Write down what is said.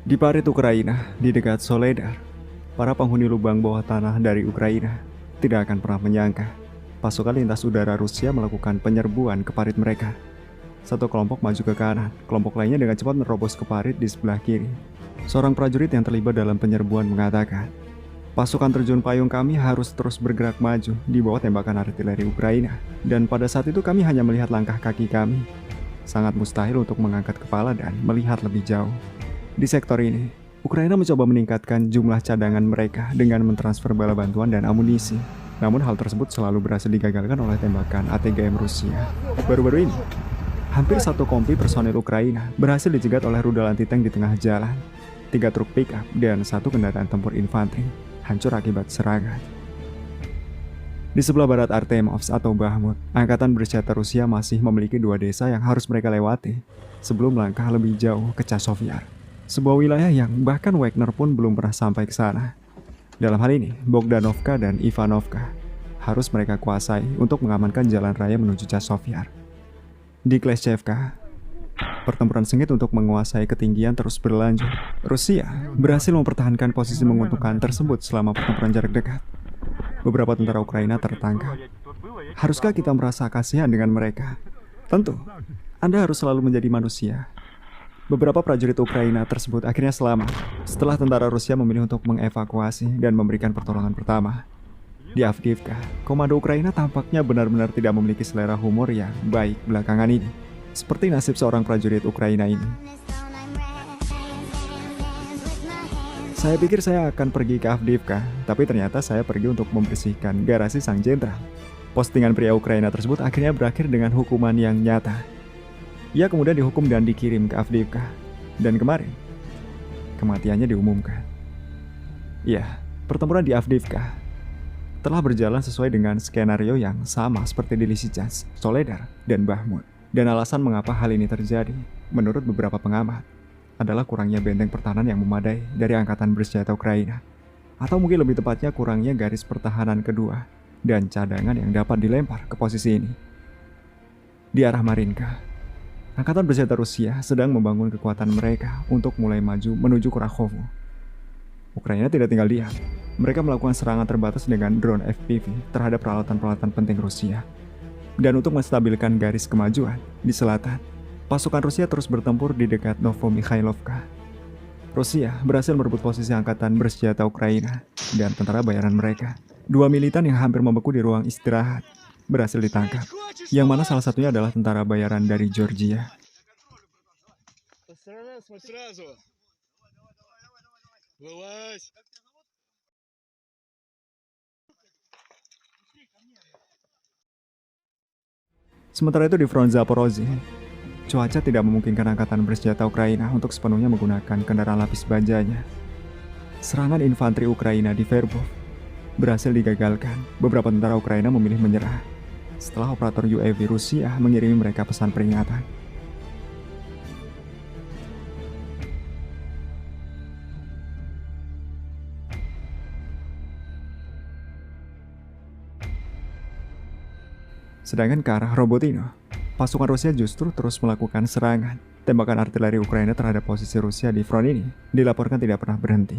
Di parit Ukraina, di dekat Soledar, para penghuni lubang bawah tanah dari Ukraina tidak akan pernah menyangka pasukan lintas udara Rusia melakukan penyerbuan ke parit mereka. Satu kelompok maju ke kanan, kelompok lainnya dengan cepat menerobos ke parit di sebelah kiri. Seorang prajurit yang terlibat dalam penyerbuan mengatakan, "Pasukan terjun payung kami harus terus bergerak maju di bawah tembakan artileri Ukraina. Dan pada saat itu kami hanya melihat langkah kaki kami. Sangat mustahil untuk mengangkat kepala dan melihat lebih jauh." Di sektor ini, Ukraina mencoba meningkatkan jumlah cadangan mereka dengan mentransfer bala bantuan dan amunisi. Namun hal tersebut selalu berhasil digagalkan oleh tembakan ATGM Rusia. Baru-baru ini, hampir satu kompi personil Ukraina berhasil dicegat oleh rudal anti-tank di tengah jalan. 3 truk pick-up dan 1 kendaraan tempur infanteri hancur akibat serangan. Di sebelah barat Artemovsk atau Bakhmut, angkatan bersenjata Rusia masih memiliki 2 desa yang harus mereka lewati sebelum melangkah lebih jauh ke Chasiv-Yar. Sebuah wilayah yang bahkan Wagner pun belum pernah sampai ke sana. Dalam hal ini, Bogdanovka dan Ivanovka harus mereka kuasai untuk mengamankan jalan raya menuju Chasiv-Yar. Di Kleshchevka, pertempuran sengit untuk menguasai ketinggian terus berlanjut. Rusia berhasil mempertahankan posisi menguntungkan tersebut selama pertempuran jarak dekat. Beberapa tentara Ukraina tertangkap. Haruskah kita merasa kasihan dengan mereka? Tentu, Anda harus selalu menjadi manusia. Beberapa prajurit Ukraina tersebut akhirnya selamat setelah tentara Rusia memilih untuk mengevakuasi dan memberikan pertolongan pertama. Di Avdiivka, komando Ukraina tampaknya benar-benar tidak memiliki selera humor yang baik belakangan ini, seperti nasib seorang prajurit Ukraina ini. Saya pikir saya akan pergi ke Avdiivka, tapi ternyata saya pergi untuk membersihkan garasi sang jenderal. Postingan pria Ukraina tersebut akhirnya berakhir dengan hukuman yang nyata. Ia kemudian dihukum dan dikirim ke Avdiivka. Dan kemarin, kematiannya diumumkan. Ya, pertempuran di Avdiivka telah berjalan sesuai dengan skenario yang sama seperti di Lysychansk, Soledar, dan Bakhmut. Dan alasan mengapa hal ini terjadi, menurut beberapa pengamat, adalah kurangnya benteng pertahanan yang memadai dari angkatan bersenjata Ukraina. Atau mungkin lebih tepatnya kurangnya garis pertahanan kedua dan cadangan yang dapat dilempar ke posisi ini. Di arah Marinka, angkatan bersenjata Rusia sedang membangun kekuatan mereka untuk mulai maju menuju Kurakhove. Ukraina tidak tinggal diam. Mereka melakukan serangan terbatas dengan drone FPV terhadap peralatan-peralatan penting Rusia. Dan untuk menstabilkan garis kemajuan di selatan, pasukan Rusia terus bertempur di dekat Novomikhailovka. Rusia berhasil merebut posisi angkatan bersenjata Ukraina dan tentara bayaran mereka. 2 militan yang hampir membeku di ruang istirahat berhasil ditangkap, yang mana salah satunya adalah tentara bayaran dari Georgia. Sementara itu di front Zaporozhye, cuaca tidak memungkinkan angkatan bersenjata Ukraina untuk sepenuhnya menggunakan kendaraan lapis bajanya. Serangan infanteri Ukraina di Verbov berhasil digagalkan. Beberapa tentara Ukraina memilih menyerah setelah operator UAV Rusia mengirimi mereka pesan peringatan. Sedangkan ke arah Robotino, pasukan Rusia justru terus melakukan serangan. Tembakan artileri Ukraina terhadap posisi Rusia di front ini dilaporkan tidak pernah berhenti.